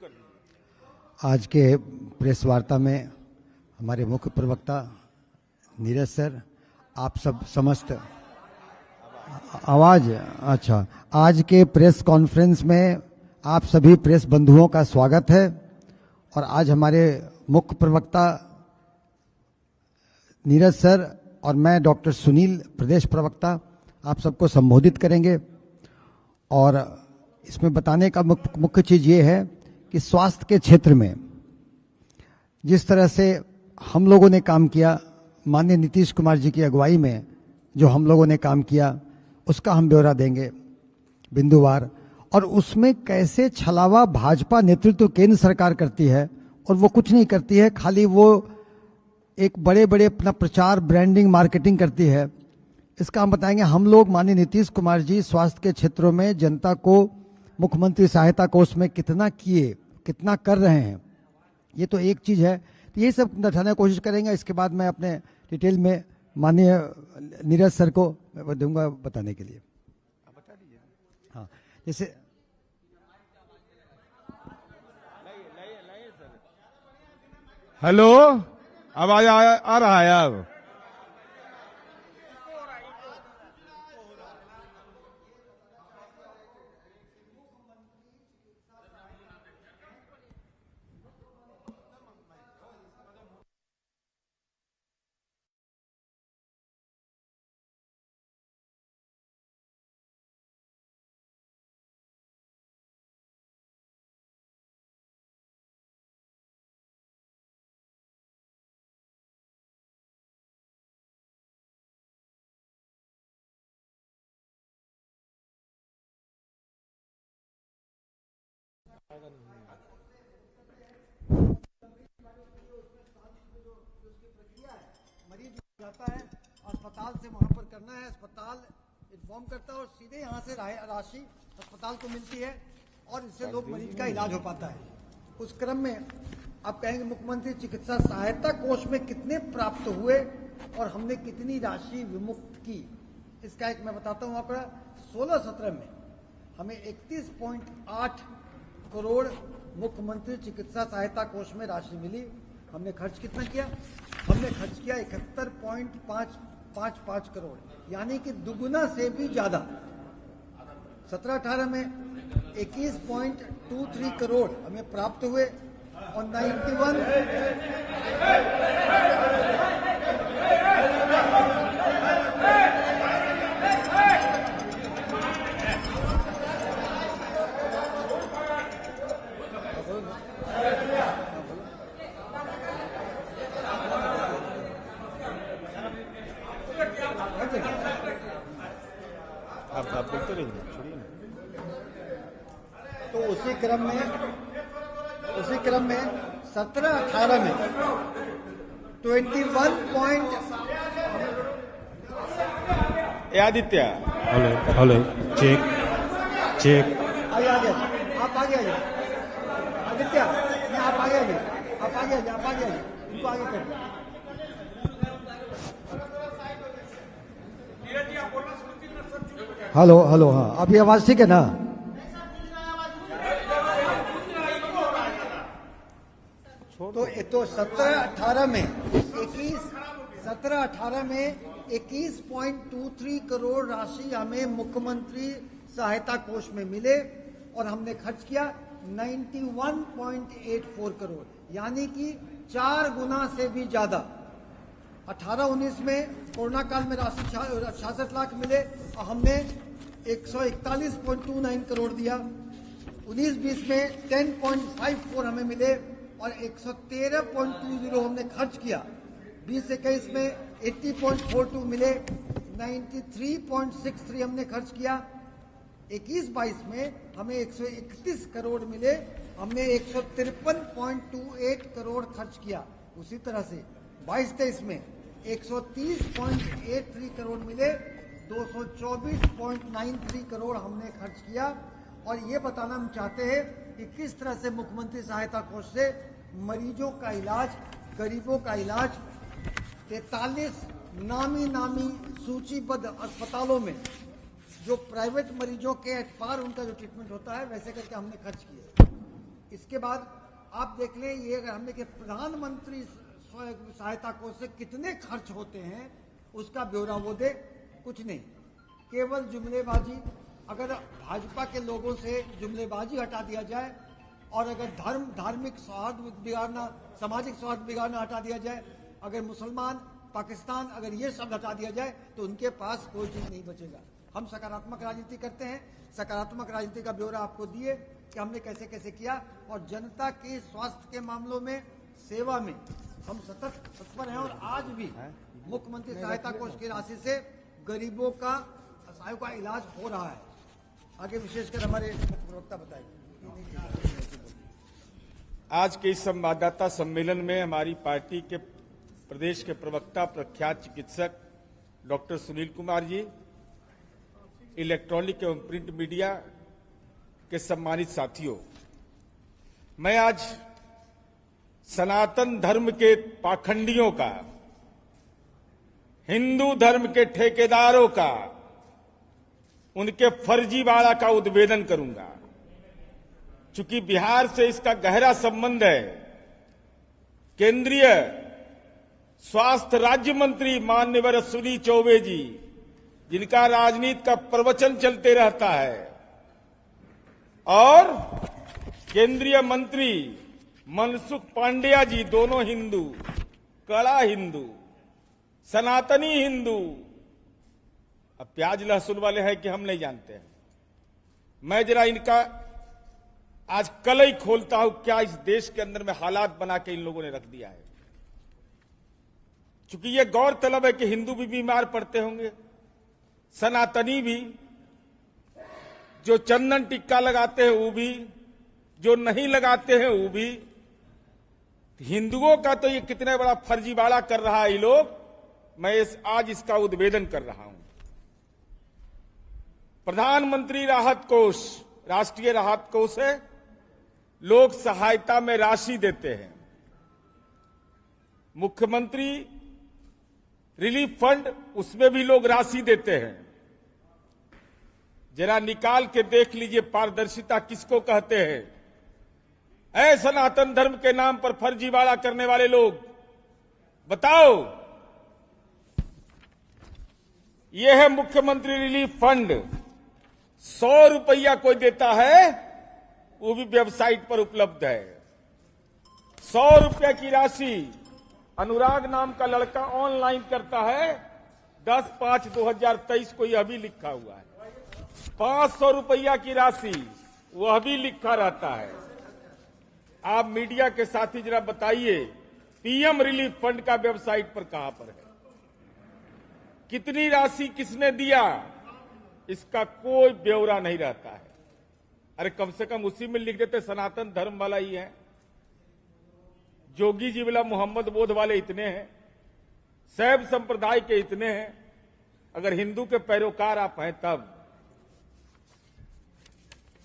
कर दीजिए। आज के प्रेस वार्ता में हमारे मुख्य प्रवक्ता नीरज सर, आप सब समस्त आवाज अच्छा, आज के प्रेस कॉन्फ्रेंस में आप सभी प्रेस बंधुओं का स्वागत है। और आज हमारे मुख्य प्रवक्ता नीरज सर और मैं डॉक्टर सुनील प्रदेश प्रवक्ता आप सबको संबोधित करेंगे। और इसमें बताने का मुख्य चीज ये है कि स्वास्थ्य के क्षेत्र में जिस तरह से हम लोगों ने काम किया, माननीय नीतीश कुमार जी की अगुवाई में जो हम लोगों ने काम किया, उसका हम ब्यौरा देंगे बिंदुवार। और उसमें कैसे छलावा भाजपा नेतृत्व केंद्र सरकार करती है और वो कुछ नहीं करती है, खाली वो एक बड़े बड़े अपना प्रचार, ब्रांडिंग, मार्केटिंग करती है। इसका हम बताएंगे। हम लोग माननीय नीतीश कुमार जी स्वास्थ्य के क्षेत्रों में जनता को मुख्यमंत्री सहायता कोष में कितना किए, कितना कर रहे हैं, ये तो एक चीज है। तो ये सब दर्शाने की कोशिश करेंगे। इसके बाद मैं अपने डिटेल में माननीय नीरज सर को दूंगा बताने के लिए। बता दीजिए। हाँ, जैसे हेलो, आवाज आ रहा है अब? मरीज जाता है अस्पताल से, वहां पर करना है, अस्पताल इन्फॉर्म करता है और सीधे यहाँ से राशि अस्पताल को मिलती है और इससे लोग मरीज का इलाज हो पाता है। उस क्रम में आप कहेंगे मुख्यमंत्री चिकित्सा सहायता कोष में कितने प्राप्त हुए और हमने कितनी राशि विमुक्त की, इसका एक मैं बताता हूँ आंकड़ा। 16-17 में हमें 31.8 करोड़ मुख्यमंत्री चिकित्सा सहायता कोष में राशि मिली। हमने खर्च कितना किया? हमने खर्च किया 71.555 करोड़, यानी कि दुगुना से भी ज्यादा। 17-18 में 21.23 करोड़ हमें प्राप्त हुए और 91 आप बोलते रहिए, छोड़िए ना। तो उसी क्रम में 17-18 में 21 Aditya, hello hello, check check. आगे आप आगे आ जाइए आदित्य, आप आगे आ जाइए, आप आगे आ जाइए, इनको आगे कर दो। हेलो हेलो, हाँ अभी आवाज ठीक है ना? तो 17-18 में 21.23 करोड़ राशि हमें मुख्यमंत्री सहायता कोष में मिले और हमने खर्च किया 91.84 करोड़, यानी कि 4 गुना से भी ज्यादा। 18-19 में कोरोना काल में राशि 66 लाख मिले और हमने 141.29 करोड़ दिया। 19-20 में 10.54 हमें मिले और 113.20 हमने खर्च किया। 20-21 में 80.42 मिले, 93.63 हमने खर्च किया। 21-22 में हमें 131 करोड़ मिले, हमने 153.28 करोड़ खर्च किया। उसी तरह से 22-23 में 130.83 करोड़ मिले, 224.93 करोड़ हमने खर्च किया। और ये बताना हम चाहते हैं कि किस तरह से मुख्यमंत्री सहायता कोष से मरीजों का इलाज, गरीबों का इलाज 43 नामी सूचीबद्ध अस्पतालों में जो प्राइवेट मरीजों के एट पार उनका जो ट्रीटमेंट होता है वैसे करके हमने खर्च किए। इसके बाद आप देख लें, ये अगर हमने कि प्रधानमंत्री सहायता कोष से कितने खर्च होते हैं उसका ब्यौरा वो दे, कुछ नहीं, केवल जुमलेबाजी। अगर भाजपा के लोगों से जुमलेबाजी हटा दिया जाए और अगर धार्मिक सौहार्द बिगाड़ना, सामाजिक सौहार्द बिगाड़ना हटा दिया जाए, अगर मुसलमान, पाकिस्तान, अगर ये सब हटा दिया जाए तो उनके पास कोई चीज नहीं बचेगा। हम सकारात्मक राजनीति करते हैं, सकारात्मक राजनीति का ब्यौरा आपको दिए कि हमने कैसे कैसे किया, और जनता के स्वास्थ्य के मामलों में, सेवा में हम सतत तत्पर हैं। और आज भी मुख्यमंत्री सहायता कोष की राशि से गरीबों का, असहायों का इलाज हो रहा है। आगे विशेषकर हमारे प्रवक्ता बताएंगे। आज के इस संवाददाता सम्मेलन में हमारी पार्टी के प्रदेश के प्रवक्ता, प्रख्यात चिकित्सक डॉक्टर सुनील कुमार जी, इलेक्ट्रॉनिक एवं प्रिंट मीडिया के सम्मानित साथियों, मैं आज सनातन धर्म के पाखंडियों का, हिंदू धर्म के ठेकेदारों का, उनके फर्जीवाड़ा का उद्भेदन करूंगा। चूंकि बिहार से इसका गहरा संबंध है, केंद्रीय स्वास्थ्य राज्य मंत्री माननीय अश्विनी चौबे जी, जिनका राजनीति का प्रवचन चलते रहता है, और केंद्रीय मंत्री मनसुख पांडेय जी, दोनों हिंदू, कड़ा हिंदू, सनातनी हिंदू। अब प्याज लहसुन वाले हैं कि हम नहीं जानते हैं। मैं जरा इनका आज कल ही खोलता हूं, क्या इस देश के अंदर में हालात बना के इन लोगों ने रख दिया है। चूंकि यह गौरतलब है कि हिंदू भी बीमार पड़ते होंगे, सनातनी भी, जो चंदन टिक्का लगाते हैं वो भी, जो नहीं लगाते हैं वो भी। हिंदुओं का तो ये कितना बड़ा फर्जीवाड़ा कर रहा है ये लोग, मैं आज इसका उद्भेदन कर रहा हूं। प्रधानमंत्री राहत कोष, राष्ट्रीय राहत कोष है, लोग सहायता में राशि देते हैं। मुख्यमंत्री रिलीफ फंड, उसमें भी लोग राशि देते हैं। जरा निकाल के देख लीजिए पारदर्शिता किसको कहते हैं। ऐ सनातन धर्म के नाम पर फर्जीवाड़ा करने वाले लोग, बताओ। यह है मुख्यमंत्री रिलीफ फंड। 100 रुपया कोई देता है, वो भी वेबसाइट पर उपलब्ध है। 100 रुपया की राशि अनुराग नाम का लड़का ऑनलाइन करता है, 10/5/2023 को यह भी लिखा हुआ है। 500 रुपया की राशि, वह भी लिखा रहता है। आप मीडिया के साथी जरा बताइए, पीएम रिलीफ फंड का वेबसाइट पर कहां पर है, कितनी राशि किसने दिया, इसका कोई ब्यौरा नहीं रहता है। अरे कम से कम उसी में लिख देते सनातन धर्म वाला ही है। जोगी जी वाला मोहम्मद बोध वाले इतने हैं, शैव संप्रदाय के इतने हैं, अगर हिंदू के पैरोकार आप हैं तब।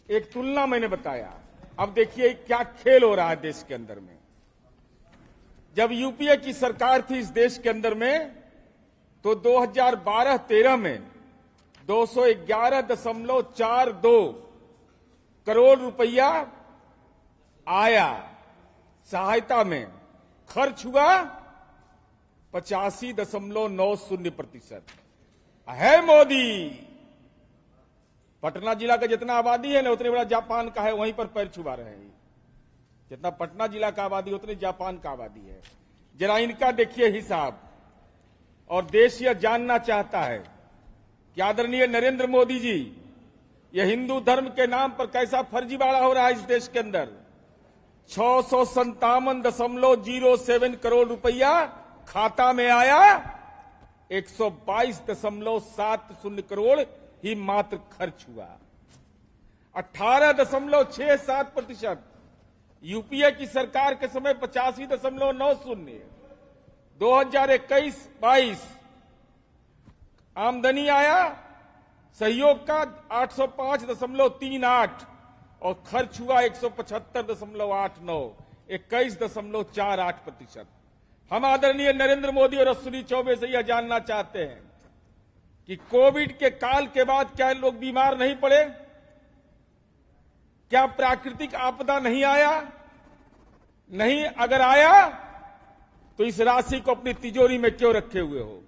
एक तुलना मैंने बताया। अब देखिए क्या खेल हो रहा है देश के अंदर में। जब यूपीए की सरकार थी इस देश के अंदर में, तो 2012-13 में 211.42 करोड़ रुपया आया सहायता में, खर्च हुआ 85.90%। है मोदी। पटना जिला का जितना आबादी है ना, उतने बड़ा जापान का है, वहीं पर पैर छुपा रहे हैं। जितना पटना जिला का आबादी उतने जापान का आबादी है। जरा इनका देखिए हिसाब। और देश यह जानना चाहता है कि आदरणीय नरेंद्र मोदी जी, यह हिंदू धर्म के नाम पर कैसा फर्जीवाड़ा हो रहा है इस देश के अंदर। 657.07 करोड़ रुपया खाता में आया, 122.70 करोड़ ही मात्र खर्च हुआ। 18.67%। यूपीए की सरकार के समय 85.90। 2021-22 आमदनी आया सहयोग का 805.38 और खर्च हुआ 175.89, 21.48%। हम आदरणीय नरेंद्र मोदी और अश्विनी चौबे से यह जानना चाहते हैं कि कोविड के काल के बाद क्या लोग बीमार नहीं पड़े? क्या प्राकृतिक आपदा नहीं आया? नहीं, अगर आया तो इस राशि को अपनी तिजोरी में क्यों रखे हुए हो?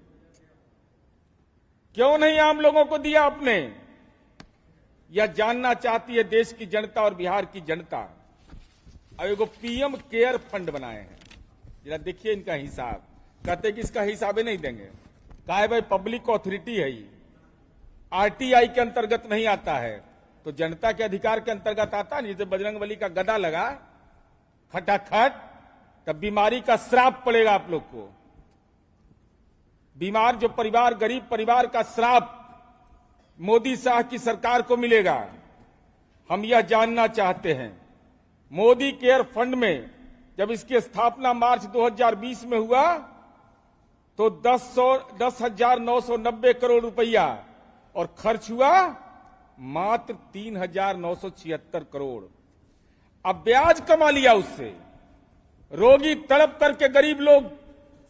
क्यों नहीं आम लोगों को दिया आपने? यह जानना चाहती है देश की जनता और बिहार की जनता। अब एगो पीएम केयर फंड बनाए हैं, जरा देखिए इनका हिसाब। कहते कि इसका हिसाब ही नहीं देंगे। कहा है भाई पब्लिक अथॉरिटी है, ये आरटीआई के अंतर्गत नहीं आता है, तो जनता के अधिकार के अंतर्गत आता नहीं। जैसे बजरंगबली का गदा लगा खटाखट, तब बीमारी का श्राप पड़ेगा आप लोग को। बीमार जो परिवार, गरीब परिवार का श्राप मोदी शाह की सरकार को मिलेगा। हम यह जानना चाहते हैं, मोदी केयर फंड में जब इसकी स्थापना मार्च 2020 में हुआ तो 10,990 करोड़ रुपया और खर्च हुआ मात्र 3,976 करोड़। अब ब्याज कमा लिया उससे। रोगी तड़प करके, गरीब लोग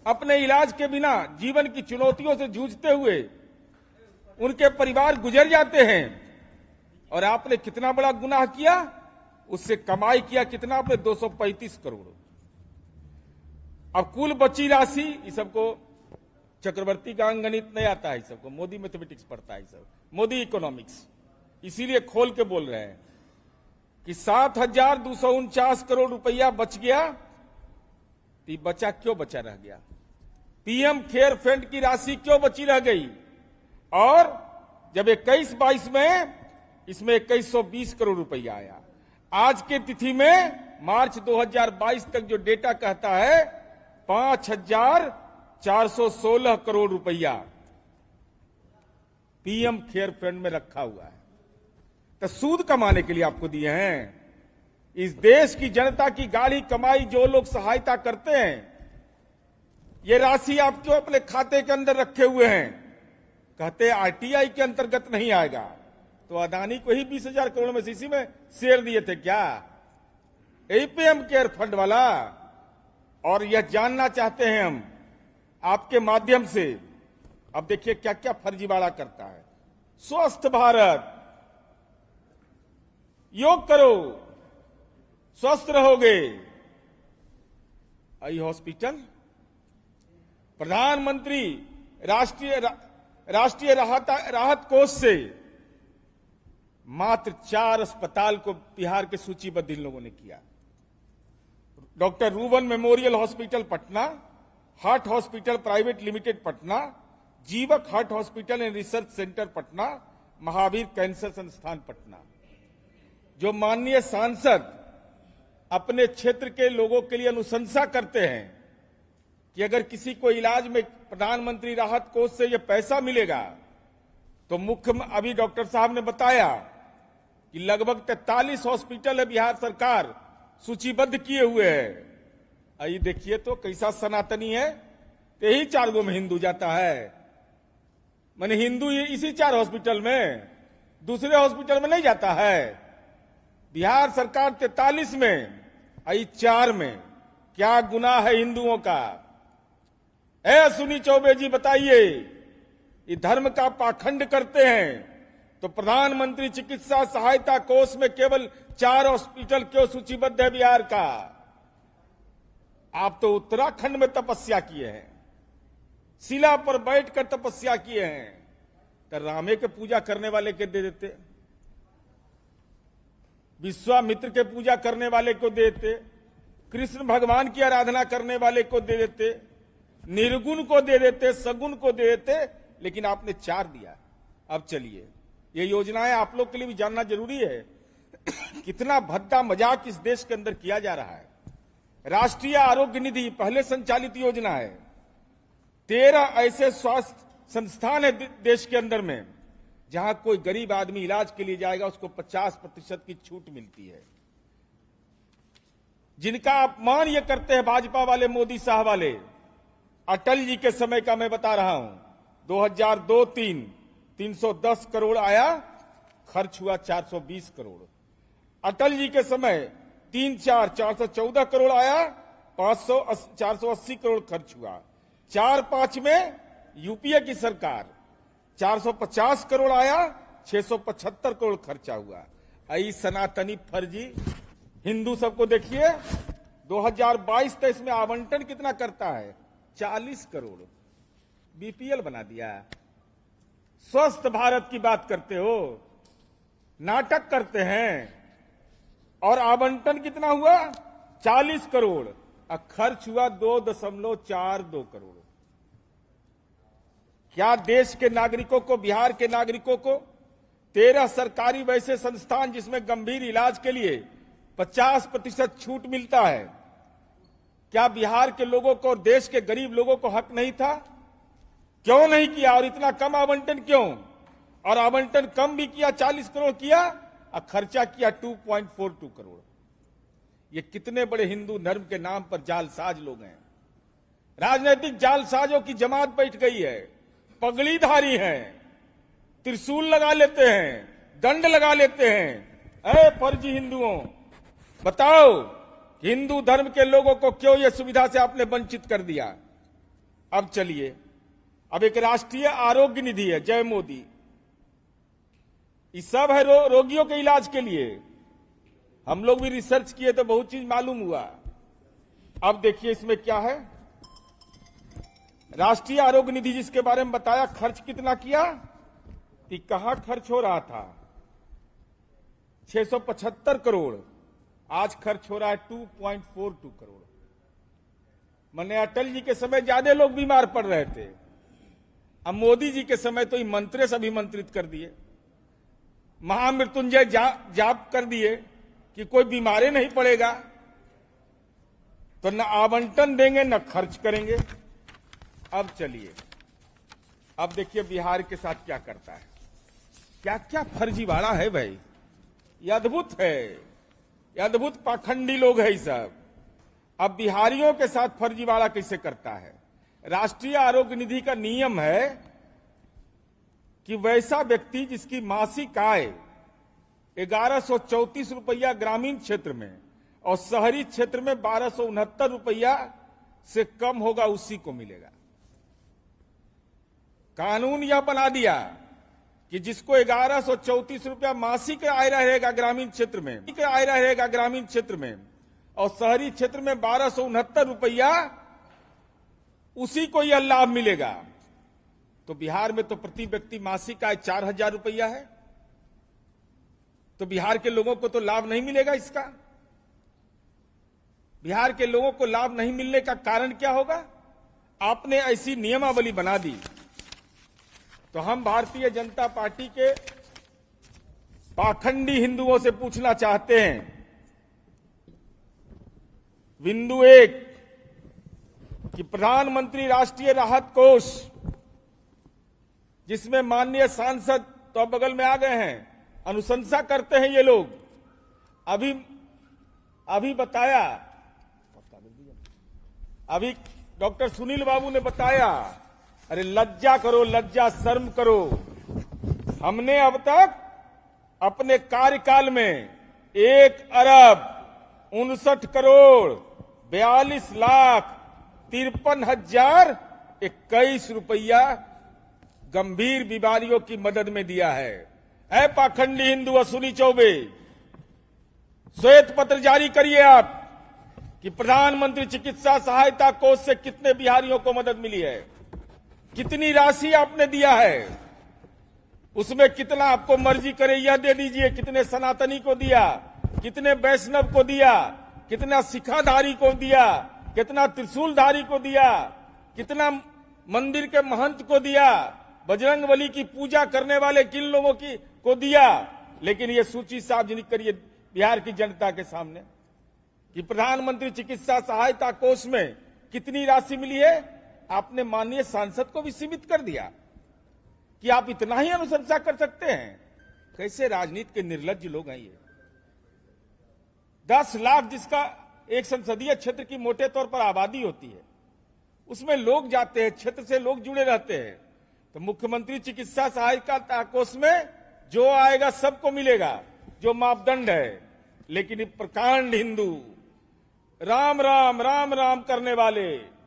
अपने इलाज के बिना जीवन की चुनौतियों से जूझते हुए उनके परिवार गुजर जाते हैं। और आपने कितना बड़ा गुनाह किया, उससे कमाई किया कितना आपने? 235 करोड़। अब कुल बची राशि, इस सबको चक्रवर्ती का अंकगणित नहीं आता है, सबको मोदी मैथमेटिक्स पढ़ता है, सब मोदी इकोनॉमिक्स, इसीलिए खोल के बोल रहे हैं कि 7,249 करोड़ रुपया बच गया। तो बचा क्यों बचा रह गया? पीएम केयर फंड की राशि क्यों बची रह गई? और जब 21-22 में इसमें 2120 करोड़ रुपया आया, आज के तिथि में मार्च 2022 तक जो डेटा कहता है 5,416 करोड़ रुपया पीएम केयर फंड में रखा हुआ है। तो सूद कमाने के लिए आपको दिए हैं। इस देश की जनता की गाड़ी कमाई जो लोग सहायता करते हैं, ये राशि आप क्यों अपने खाते के अंदर रखे हुए हैं? कहते आरटीआई के अंतर्गत नहीं आएगा। तो अदानी को ही 20,000 करोड़ में से इसी में शेयर दिए थे क्या? पीएम केयर फंड वाला। और यह जानना चाहते हैं हम आपके माध्यम से। अब देखिए क्या क्या फर्जीवाड़ा करता है। स्वस्थ भारत, योग करो स्वस्थ रहोगे। आई हॉस्पिटल, प्रधानमंत्री राष्ट्रीय राहत कोष से मात्र 4 अस्पताल को बिहार के सूचीबद्ध इन लोगों ने किया। Doctor Ruban memorial hospital Patna, heart hospital private limited Patna, Jeevak heart hospital and research centre Patna, Mahavir cancer Sansthan Patna. जो माननीय सांसद अपने क्षेत्र के लोगों के लिए अनुशंसा करते हैं कि अगर किसी को इलाज में प्रधानमंत्री राहत कोष से यह पैसा मिलेगा, तो अभी डॉक्टर साहब ने बताया कि लगभग 43 हॉस्पिटल है बिहार सरकार सूचीबद्ध किए हुए है। आइए देखिए तो कैसा सनातनी है। यही 4 गो में हिंदू जाता है। माने हिंदू इसी 4 हॉस्पिटल में, दूसरे हॉस्पिटल में नहीं जाता है। बिहार सरकार 43 में, आई 4 में। क्या गुनाह है हिंदुओं का? सुनी चौबे जी बताइए, ये धर्म का पाखंड करते हैं तो प्रधानमंत्री चिकित्सा सहायता कोष में केवल 4 हॉस्पिटल क्यों सूचीबद्ध है बिहार का? आप तो उत्तराखंड में तपस्या किए हैं, शिला पर बैठकर तपस्या किए हैं। तो रामे के पूजा करने वाले के दे देते, विश्वामित्र के पूजा करने वाले को दे देते, कृष्ण भगवान की आराधना करने वाले को दे देते, निर्गुण को दे देते, सगुण को दे देते, लेकिन आपने 4 दिया। अब चलिए, ये योजनाएं आप लोग के लिए भी जानना जरूरी है। कितना भद्दा मजाक इस देश के अंदर किया जा रहा है। राष्ट्रीय आरोग्य निधि पहले संचालित योजना है। 13 ऐसे स्वास्थ्य संस्थान है देश के अंदर में जहां कोई गरीब आदमी इलाज के लिए जाएगा उसको 50% की छूट मिलती है। जिनका अपमान ये करते हैं भाजपा वाले, मोदी शाह वाले। अटल जी के समय का मैं बता रहा हूं, 2002-03 310 करोड़ आया, खर्च हुआ 420 करोड़। अटल जी के समय 3-4 414 करोड़ आया, 480 करोड़ खर्च हुआ। 4-5 में यूपीए की सरकार 450 करोड़ आया, 675 करोड़ खर्चा हुआ। आई सनातनी फर्जी हिंदू सबको देखिए 2022-23 में आवंटन कितना करता है 40 करोड़ बीपीएल बना दिया। स्वस्थ भारत की बात करते हो, नाटक करते हैं और आवंटन कितना हुआ 40 करोड़ और खर्च हुआ 2.42 करोड़। क्या देश के नागरिकों को, बिहार के नागरिकों को 13 सरकारी वैसे संस्थान जिसमें गंभीर इलाज के लिए 50% छूट मिलता है, क्या बिहार के लोगों को और देश के गरीब लोगों को हक नहीं था? क्यों नहीं किया और इतना कम आवंटन क्यों? और आवंटन कम भी किया 40 करोड़ किया और खर्चा किया 2.42 करोड़। ये कितने बड़े हिंदू धर्म के नाम पर जालसाज लोग हैं। राजनीतिक जालसाजों की जमात बैठ गई है, पगड़ीधारी हैं, त्रिशूल लगा लेते हैं, दंड लगा लेते हैं। अरे फर्जी हिंदुओं, बताओ हिंदू धर्म के लोगों को क्यों यह सुविधा से आपने वंचित कर दिया? अब चलिए, अब एक राष्ट्रीय आरोग्य निधि है, जय मोदी। ये सब है रोगियों के इलाज के लिए। हम लोग भी रिसर्च किए तो बहुत चीज मालूम हुआ। अब देखिए इसमें क्या है। राष्ट्रीय आरोग्य निधि जिसके बारे में बताया, खर्च कितना किया कि कहां खर्च हो रहा था 675 करोड़, आज खर्च हो रहा है 2.42 करोड़। मैंने अटल जी के समय ज्यादा लोग बीमार पड़ रहे थे, अब मोदी जी के समय तो मंत्री से अभिमंत्रित कर दिए, महामृत्युंजय जाप कर दिए कि कोई बीमारी नहीं पड़ेगा। तो न आवंटन देंगे न खर्च करेंगे। अब चलिए, अब देखिए बिहार के साथ क्या करता है। क्या क्या फर्जीवाड़ा है भाई, ये अद्भुत है, ये अद्भुत पाखंडी लोग हैं ये सब। अब बिहारियों के साथ फर्जीवाड़ा कैसे करता है। राष्ट्रीय आरोग्य निधि का नियम है कि वैसा व्यक्ति जिसकी मासिक आय 1134 रुपया ग्रामीण क्षेत्र में और शहरी क्षेत्र में 1269 रुपया से कम होगा, उसी को मिलेगा। कानून यह बना दिया कि जिसको 1134 रुपया मासिक आय रहेगा ग्रामीण क्षेत्र में, आय रहेगा ग्रामीण क्षेत्र में और शहरी क्षेत्र में 1269 रुपया, उसी को यह लाभ मिलेगा। तो बिहार में तो प्रति व्यक्ति मासिक आय 4000 रुपया है, तो बिहार के लोगों को तो लाभ नहीं मिलेगा इसका। बिहार के लोगों को लाभ नहीं मिलने का कारण क्या होगा? आपने ऐसी नियमावली बना दी। तो हम भारतीय जनता पार्टी के पाखंडी हिंदुओं से पूछना चाहते हैं। बिंदु 1 कि प्रधानमंत्री राष्ट्रीय राहत कोष, जिसमें माननीय सांसद तो बगल में आ गए हैं, अनुशंसा करते हैं ये लोग। अभी बताया, अभी डॉक्टर सुनील बाबू ने बताया, अरे लज्जा करो, लज्जा शर्म करो। हमने अब तक अपने कार्यकाल में 1,59,53,51 रुपया गंभीर बीमारियों की मदद में दिया है। ऐ पाखंडी हिंदू अश्विनी चौबे, श्वेत पत्र जारी करिए आप कि प्रधानमंत्री चिकित्सा सहायता कोष से कितने बिहारियों को मदद मिली है, कितनी राशि आपने दिया है, उसमें कितना आपको मर्जी करे यह दे दीजिए। कितने सनातनी को दिया, कितने वैष्णव को दिया, कितना सिखाधारी को दिया, कितना त्रिशूलधारी को दिया, कितना मंदिर के महंत को दिया, बजरंगबली की पूजा करने वाले किन लोगों को दिया। लेकिन ये सूची सार्वजनिक करिए बिहार की जनता के सामने कि प्रधानमंत्री चिकित्सा सहायता कोष में कितनी राशि मिली है। आपने माननीय सांसद को भी सीमित कर दिया कि आप इतना ही अनुशंसा कर सकते हैं। कैसे राजनीति के निर्लज्ज लोग हैं ये। 10 लाख जिसका एक संसदीय क्षेत्र की मोटे तौर पर आबादी होती है, उसमें लोग जाते हैं, क्षेत्र से लोग जुड़े रहते हैं। तो मुख्यमंत्री चिकित्सा सहायता कोष में जो आएगा सबको मिलेगा, जो मापदंड है। लेकिन प्रकांड हिंदू, राम राम राम राम करने वाले,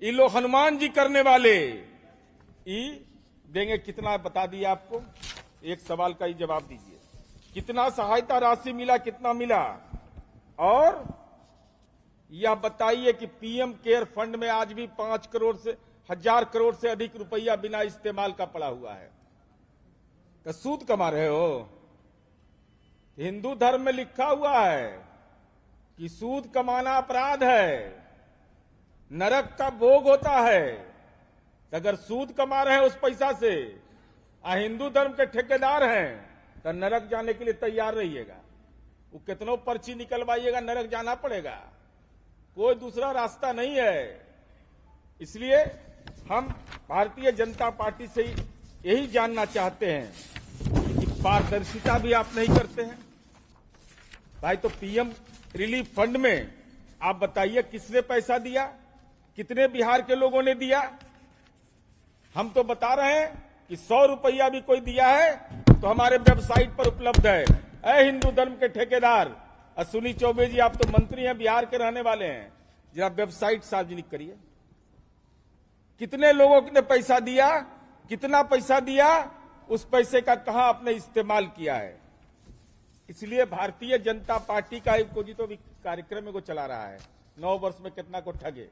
ये लोग हनुमान जी करने वाले, ये देंगे कितना बता दिया आपको एक सवाल का ही जवाब दीजिए। कितना सहायता राशि मिला, कितना मिला? और यह बताइए कि पीएम केयर फंड में आज भी 5 करोड़ से 1000 करोड़ से अधिक रुपया बिना इस्तेमाल का पड़ा हुआ है। तो सूद कमा रहे हो? हिंदू धर्म में लिखा हुआ है कि सूद कमाना अपराध है, नरक का भोग होता है। अगर सूद कमा रहे हैं उस पैसा से, हिंदू धर्म के ठेकेदार हैं, तो नरक जाने के लिए तैयार रहिएगा। वो कितनों पर्ची निकलवाइएगा, नरक जाना पड़ेगा, कोई दूसरा रास्ता नहीं है। इसलिए हम भारतीय जनता पार्टी से यही जानना चाहते हैं कि पारदर्शिता भी आप नहीं करते हैं भाई। तो पीएम रिलीफ फंड में आप बताइए किसने पैसा दिया, कितने बिहार के लोगों ने दिया? हम तो बता रहे हैं कि 100 रुपया भी कोई दिया है तो हमारे वेबसाइट पर उपलब्ध है। ऐ हिंदू धर्म के ठेकेदार अश्विनी चौबे जी, आप तो मंत्री हैं, बिहार के रहने वाले हैं, जरा वेबसाइट सार्वजनिक करिए। कितने लोगों ने पैसा दिया, कितना पैसा दिया, उस पैसे का कहां आपने इस्तेमाल किया है? इसलिए भारतीय जनता पार्टी का एक तो भी कार्यक्रम को चला रहा है, 9 वर्ष में कितना को ठगे,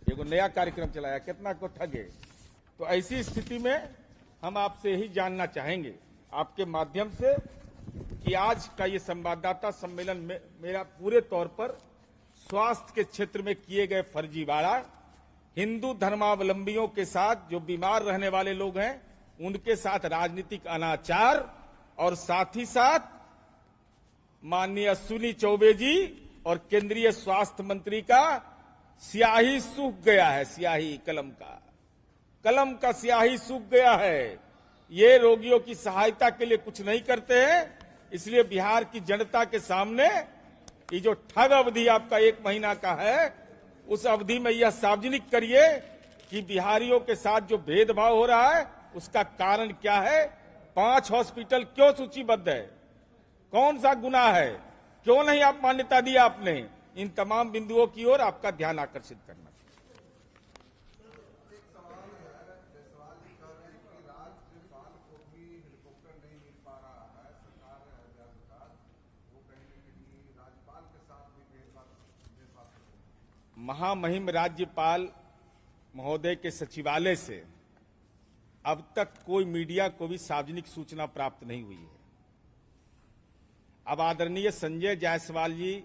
एगो नया कार्यक्रम चलाया, कितना को ठगे। तो ऐसी स्थिति में हम आपसे यही जानना चाहेंगे आपके माध्यम से कि आज का ये संवाददाता सम्मेलन में मेरा पूरे तौर पर स्वास्थ्य के क्षेत्र में किए गए फर्जीवाड़ा, हिंदू धर्मावलंबियों के साथ जो बीमार रहने वाले लोग हैं उनके साथ राजनीतिक अनाचार, और साथ ही साथ माननीय अश्विनी चौबे जी और केंद्रीय स्वास्थ्य मंत्री का स्याही सूख गया है। स्याही कलम का स्याही सूख गया है। ये रोगियों की सहायता के लिए कुछ नहीं करते हैं। इसलिए बिहार की जनता के सामने ये जो ठग अवधि आपका 1 महीना का है, उस अवधि में यह सार्वजनिक करिए कि बिहारियों के साथ जो भेदभाव हो रहा है उसका कारण क्या है। 5 हॉस्पिटल क्यों सूचीबद्ध है, कौन सा गुनाह है, क्यों नहीं आप मान्यता दिया आपने? इन तमाम बिंदुओं की ओर आपका ध्यान आकर्षित करना। महामहिम राज्यपाल महोदय के सचिवालय से अब तक कोई मीडिया को भी सार्वजनिक सूचना प्राप्त नहीं हुई है। अब आदरणीय संजय जायसवाल जी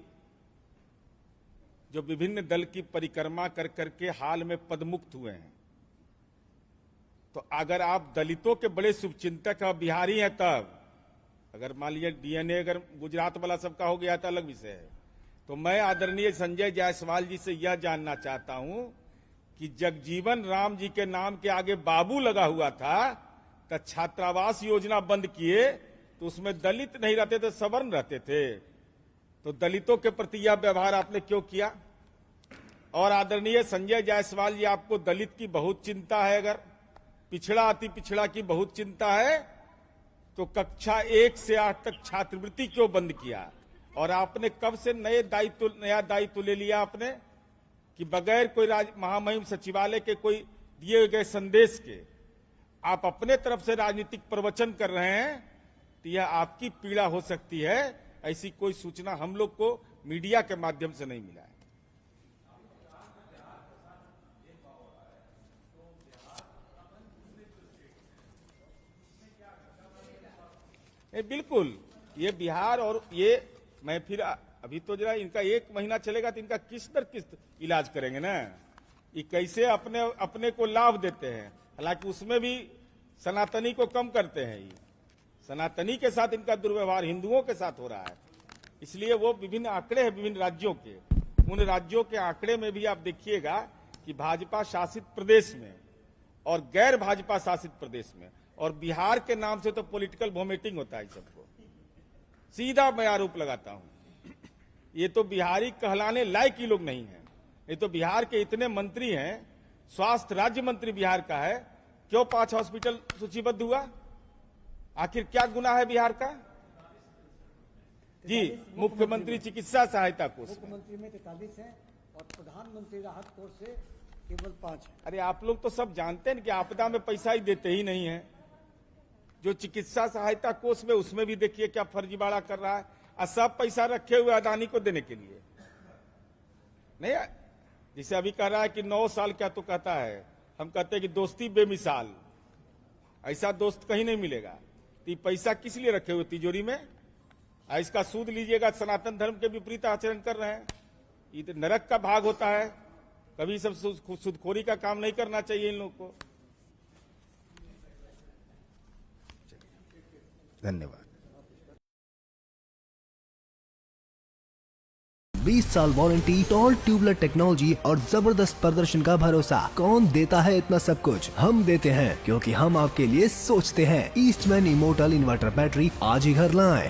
जो विभिन्न दल की परिक्रमा कर करके हाल में पदमुक्त हुए हैं, तो अगर आप दलितों के बड़े शुभचिंतक और बिहारी हैं, तब अगर मान लीजिए डीएनए अगर गुजरात वाला सबका हो गया तो अलग विषय है। तो मैं आदरणीय संजय जायसवाल जी से यह जानना चाहता हूं कि जगजीवन राम जी के नाम के आगे बाबू लगा हुआ था, तो छात्रावास योजना बंद किए तो उसमें दलित नहीं रहते थे, सवर्ण रहते थे। तो दलितों के प्रति यह व्यवहार आपने क्यों किया? और आदरणीय संजय जायसवाल जी, आपको दलित की बहुत चिंता है, अगर पिछड़ा अति पिछड़ा की बहुत चिंता है, तो कक्षा 1 से 8 तक छात्रवृत्ति क्यों बंद किया? और आपने कब से नया दायित्व ले लिया आपने कि बगैर कोई महामहिम सचिवालय के कोई दिए गए संदेश के आप अपने तरफ से राजनीतिक प्रवचन कर रहे हैं? तो यह आपकी पीड़ा हो सकती है। ऐसी कोई सूचना हम लोग को मीडिया के माध्यम से नहीं मिला है। बिल्कुल, ये बिहार और ये मैं फिर अभी तो जरा इनका 1 महीना चलेगा तो इनका किस्त दर किस्त इलाज करेंगे ना। ये कैसे अपने को लाभ देते हैं, हालांकि उसमें भी सनातनी को कम करते हैं। ये सनातनी के साथ इनका दुर्व्यवहार हिंदुओं के साथ हो रहा है। इसलिए वो विभिन्न आंकड़े हैं विभिन्न राज्यों के, उन राज्यों के आंकड़े में भी आप देखिएगा कि भाजपा शासित प्रदेश में और गैर भाजपा शासित प्रदेश में और बिहार के नाम से तो पॉलिटिकल वोमिटिंग होता है। सबको सीधा मैं आरोप लगाता हूं, ये तो बिहारी कहलाने लायक ही लोग नहीं है। ये तो बिहार के इतने मंत्री हैं, स्वास्थ्य राज्य मंत्री बिहार का है, क्यों 5 हॉस्पिटल सूचीबद्ध हुआ? आखिर क्या गुनाह है बिहार का? जी, मुख्यमंत्री चिकित्सा सहायता कोष, मुख्यमंत्री में 43 है और प्रधानमंत्री राहत कोष से केवल 5 है। अरे आप लोग तो सब जानते हैं कि आपदा में पैसा ही देते ही नहीं है। जो चिकित्सा सहायता कोष में, उसमें भी देखिए क्या फर्जीवाड़ा कर रहा है, और सब पैसा रखे हुए अदानी को देने के लिए। नहीं, जिसे अभी कह रहा है कि 9 साल, क्या तो कहता है, हम कहते हैं कि दोस्ती बेमिसाल, ऐसा दोस्त कहीं नहीं मिलेगा। तो पैसा किस लिए रखे हुए तिजोरी में? इसका सूद लीजिएगा, सनातन धर्म के विपरीत आचरण कर रहे हैं। ये तो नरक का भाग होता है, कभी सब सूदखोरी का काम नहीं करना चाहिए इन लोगों को। धन्यवाद। 20 साल वारंटी, टॉल ट्यूबलर टेक्नोलॉजी और जबरदस्त प्रदर्शन का भरोसा। कौन देता है इतना सब कुछ? हम देते हैं, क्योंकि हम आपके लिए सोचते हैं। ईस्टमैन इमोर्टल इन्वर्टर बैटरी आज ही घर लाएं।